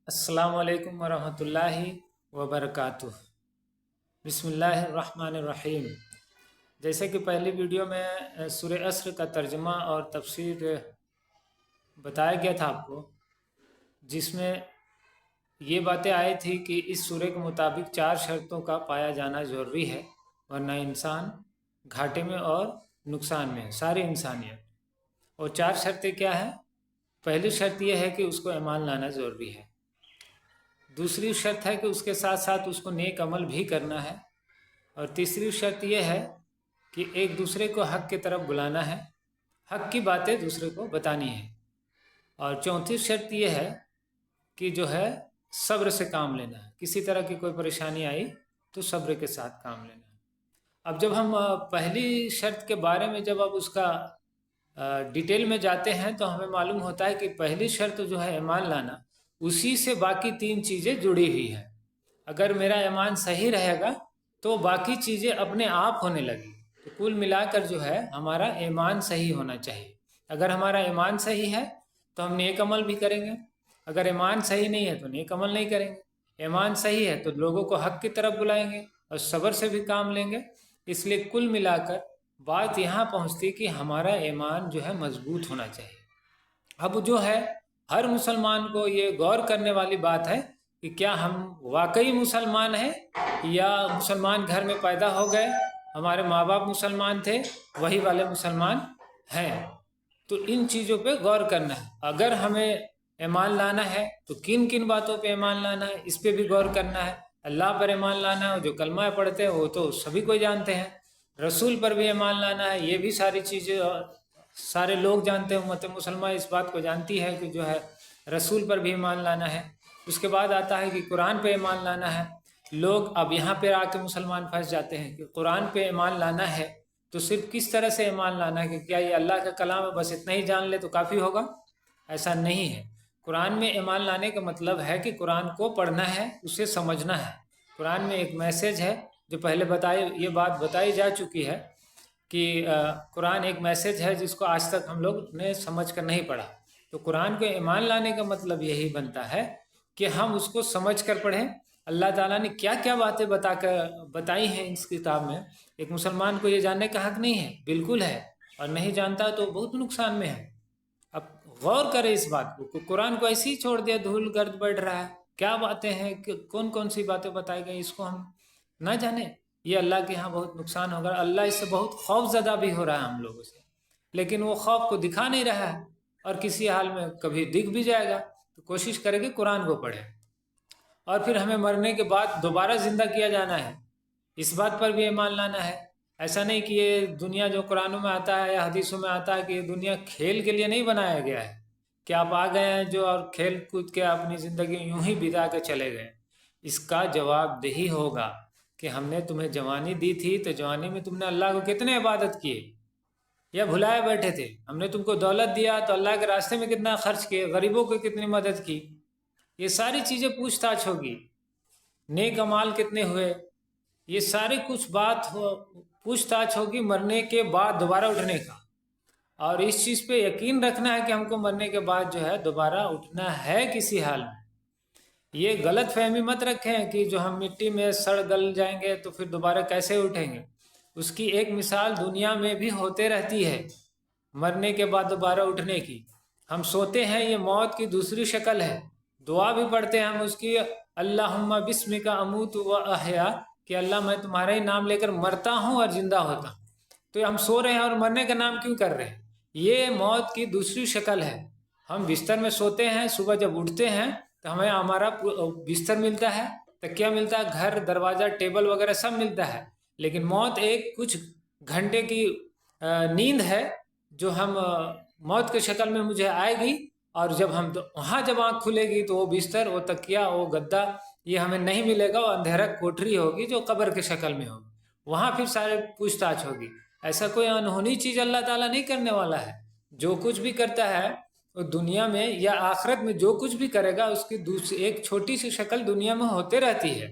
अस्सलाम वालेकुम वरहमतुल्लाहि वबरकातुह। बिस्मिल्लाहिर रहमानिर रहीम। जैसे कि पहली वीडियो में सूरह अस्र का तर्जुमा और तफसीर बताया गया था आपको, जिसमें ये बातें आई थी कि इस सूरह के मुताबिक 4 शर्तों का पाया जाना ज़रूरी है, वरना इंसान घाटे में और नुकसान में है, सारी इंसानियत। और 4 शर्तें क्या है? पहली शर्त यह है कि उसको ईमान लाना ज़रूरी है। दूसरी शर्त है कि उसके साथ साथ उसको नेक अमल भी करना है। और तीसरी शर्त यह है कि एक दूसरे को हक़ की तरफ बुलाना है, हक़ की बातें दूसरे को बतानी है। और चौथी शर्त यह है कि जो है सब्र से काम लेना है, किसी तरह की कोई परेशानी आई तो सब्र के साथ काम लेना है। अब जब हम पहली शर्त के बारे में जब अब उसका डिटेल में जाते हैं तो हमें मालूम होता है कि पहली शर्त जो है ईमान लाना, उसी से बाकी 3 चीज़ें जुड़ी हुई हैं। अगर मेरा ईमान सही रहेगा तो बाकी चीज़ें अपने आप होने लगी। तो कुल मिलाकर जो है हमारा ईमान सही होना चाहिए। अगर हमारा ईमान सही है तो हम नेक अमल भी करेंगे, अगर ईमान सही नहीं है तो नेक अमल नहीं करेंगे। ईमान सही है तो लोगों को हक़ की तरफ बुलाएंगे और सब्र से भी काम लेंगे। इसलिए कुल मिलाकर बात यहाँ पहुँचती कि हमारा ईमान जो है मजबूत होना चाहिए। अब जो है हर मुसलमान को ये गौर करने वाली बात है कि क्या हम वाकई मुसलमान हैं या मुसलमान घर में पैदा हो गए, हमारे माँ बाप मुसलमान थे, वही वाले मुसलमान हैं। तो इन चीज़ों पे गौर करना है। अगर हमें ईमान लाना है तो किन किन बातों पे ईमान लाना है, इस पे भी गौर करना है। अल्लाह पर ईमान लाना है, जो कलमा पढ़ते हैं वो तो सभी कोई जानते हैं। रसूल पर भी ईमान लाना है, ये भी सारी चीज़ें सारे लोग जानते हैं। उम्मत मुसलमान इस बात को जानती है कि जो है रसूल पर भी ईमान लाना है। उसके बाद आता है कि कुरान पे ईमान लाना है। लोग अब यहाँ पे आके मुसलमान फंस जाते हैं कि कुरान पे ईमान लाना है तो सिर्फ किस तरह से ईमान लाना है कि क्या ये अल्लाह का कलाम है, बस इतना ही जान ले तो काफ़ी होगा? ऐसा नहीं है। कुरान में ईमान लाने का मतलब है कि कुरान को पढ़ना है, उसे समझना है। कुरान में एक मैसेज है, जो पहले ये बात बताई जा चुकी है कि कुरान एक मैसेज है जिसको आज तक हम लोग ने समझ कर नहीं पढ़ा। तो कुरान को ईमान लाने का मतलब यही बनता है कि हम उसको समझ कर पढ़ें। अल्लाह ताला ने क्या क्या बातें बताई हैं इस किताब में, एक मुसलमान को ये जानने का हक़ नहीं है? बिल्कुल है, और नहीं जानता तो बहुत नुकसान में है। अब गौर करें इस बात को, कुरान को ऐसे ही छोड़ दिया, धूल गर्द बढ़ रहा है, क्या बातें हैं, कौन कौन सी बातें बताई गई, इसको हम ना जाने, ये अल्लाह के यहाँ बहुत नुकसान होगा। अल्लाह इससे बहुत खौफज़दा भी हो रहा है हम लोगों से, लेकिन वो खौफ को दिखा नहीं रहा है। और किसी हाल में कभी दिख भी जाएगा तो कोशिश करेंगे कुरान को पढ़ें। और फिर हमें मरने के बाद दोबारा ज़िंदा किया जाना है, इस बात पर भी ईमान लाना है। ऐसा नहीं कि ये दुनिया जो कुरानों में आता है या हदीसों में आता है कि ये दुनिया खेल के लिए नहीं बनाया गया है कि आप आ गए हैं जो और खेल कूद के अपनी ज़िंदगी यूं ही बिता के चले गए। इसका जवाब यही होगा कि हमने तुम्हें जवानी दी थी तो जवानी में तुमने अल्लाह को कितने इबादत किए या भुलाए बैठे थे? हमने तुमको दौलत दिया तो अल्लाह के रास्ते में कितना खर्च किए, गरीबों को कितनी मदद की? ये सारी चीज़ें पूछताछ होगी। नेक अमाल कितने हुए, ये सारी कुछ बात पूछताछ होगी मरने के बाद दोबारा उठने का। और इस चीज़ पे यकीन रखना है कि हमको मरने के बाद जो है दोबारा उठना है किसी हाल में। ये गलत फहमी मत रखें कि जो हम मिट्टी में सड़ गल जाएंगे तो फिर दोबारा कैसे उठेंगे। उसकी एक मिसाल दुनिया में भी होते रहती है, मरने के बाद दोबारा उठने की। हम सोते हैं, ये मौत की दूसरी शक्ल है। दुआ भी पढ़ते हैं हम उसकी, अल्लाहुम्मा बिस्मिका अमूतु व अहया, कि अल्लाह मैं तुम्हारा ही नाम लेकर मरता हूँ और जिंदा होता हूँ। तो हम सो रहे हैं और मरने का नाम क्यों कर रहे हैं? ये मौत की दूसरी शक्ल है। हम बिस्तर में सोते हैं, सुबह जब उठते हैं तो हमें हमारा बिस्तर मिलता है, तकिया मिलता है, घर दरवाज़ा टेबल वगैरह सब मिलता है। लेकिन मौत एक कुछ घंटे की नींद है जो हम मौत के शक्ल में मुझे आएगी। और जब हम वहाँ जब आँख खुलेगी तो वो बिस्तर, वो तकिया, वो गद्दा ये हमें नहीं मिलेगा। वो अंधेरा कोठरी होगी जो कब्र के शक्ल में होगी, वहाँ फिर सारे पूछताछ होगी। ऐसा कोई अनहोनी चीज़ अल्लाह ताला नहीं करने वाला है। जो कुछ भी करता है वो दुनिया में या आखिरत में जो कुछ भी करेगा उसकी दूसरी एक छोटी सी शक्ल दुनिया में होते रहती है।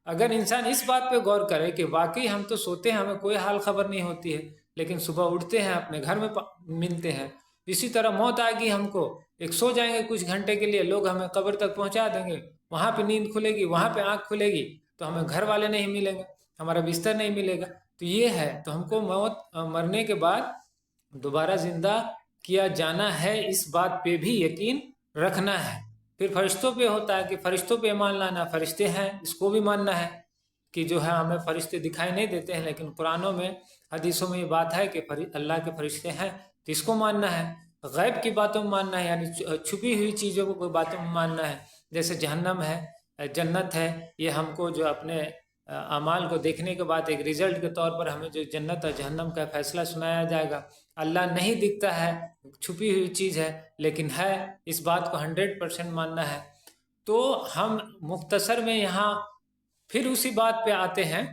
अगर इंसान इस बात पे गौर करे कि वाकई हम तो सोते हैं, हमें कोई हाल खबर नहीं होती है, लेकिन सुबह उठते हैं, अपने घर में मिलते हैं। इसी तरह मौत आएगी हमको एक सो जाएंगे कुछ घंटे के लिए, लोग हमें कब्र तक पहुंचा देंगे, वहाँ पे नींद खुलेगी, वहाँ पे आँख खुलेगी, तो हमें घर वाले नहीं मिलेंगे, हमारा बिस्तर नहीं मिलेगा। तो ये है, तो हमको मरने के बाद दोबारा जिंदा किया जाना है, इस बात पे भी यकीन रखना है। फिर फरिश्तों पे होता है कि फरिश्तों पे मान लाना, फरिश्ते हैं इसको भी मानना है कि जो है हमें फरिश्ते दिखाई नहीं देते हैं, लेकिन कुरानों में हदीसों में ये बात है कि अल्लाह के फरिश्ते हैं, तो इसको मानना है। गैब की बातों में मानना है, यानी छुपी हुई चीज़ों को बातों में मानना है, जैसे जहन्नम है, जन्नत है, ये हमको जो अपने अमाल को देखने के बाद एक रिजल्ट के तौर पर हमें जो जन्नत और जहन्नम का फैसला सुनाया जाएगा। अल्लाह नहीं दिखता है, छुपी हुई चीज़ है, लेकिन है, इस बात को 100% मानना है। तो हम मुख्तसर में यहाँ फिर उसी बात पे आते हैं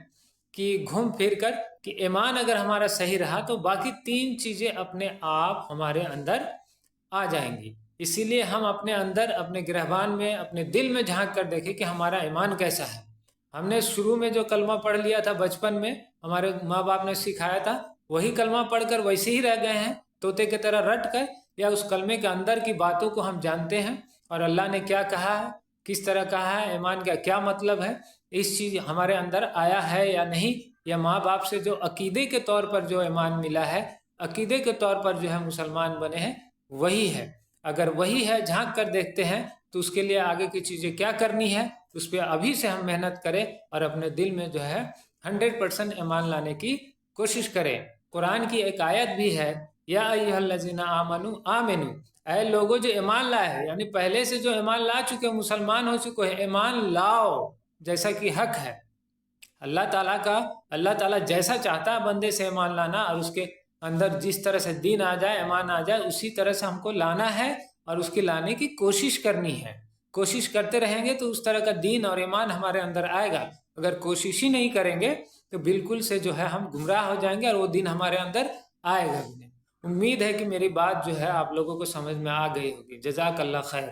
कि घूम फिर कर कि ईमान अगर हमारा सही रहा तो बाकी 3 चीज़ें अपने आप हमारे अंदर आ जाएंगी। इसीलिए हम अपने अंदर, अपने गिरहबान में, अपने दिल में झांक कर देखें कि हमारा ईमान कैसा है। हमने शुरू में जो कलमा पढ़ लिया था बचपन में, हमारे माँ बाप ने सिखाया था, वही कलमा पढ़कर वैसे ही रह गए हैं तोते की तरह रट कर, या उस कलमे के अंदर की बातों को हम जानते हैं और अल्लाह ने क्या कहा है, किस तरह कहा है, ईमान का क्या मतलब है, इस चीज़ हमारे अंदर आया है या नहीं, या माँ बाप से जो अकीदे के तौर पर जो ईमान मिला है, अकीदे के तौर पर जो है मुसलमान बने हैं, वही है। अगर वही है, झांक कर देखते हैं, तो उसके लिए आगे की चीज़ें क्या करनी है उस पर अभी से हम मेहनत करें और अपने दिल में जो है 100% ईमान लाने की कोशिश करें। कुरान की एक आयत भी है, या अय्युहल्लज़ीना आमनू आमिनू, ऐ लोगों जो ईमान लाए हैं, यानी पहले से जो ईमान ला चुके, मुसलमान हो चुके हैं, ईमान लाओ जैसा कि हक है। अल्लाह ताला जैसा चाहता है बंदे से ईमान लाना, और उसके अंदर जिस तरह से दीन आ जाए, ईमान आ जाए, उसी तरह से हमको लाना है और उसकी लाने की कोशिश करनी है। कोशिश करते रहेंगे तो उस तरह का दीन और ईमान हमारे अंदर आएगा। अगर कोशिश ही नहीं करेंगे तो बिल्कुल से जो है हम गुमराह हो जाएंगे और वो दिन हमारे अंदर आएगा भी नहीं। उम्मीद है कि मेरी बात जो है आप लोगों को समझ में आ गई होगी। जज़ाकल्लाह खैर।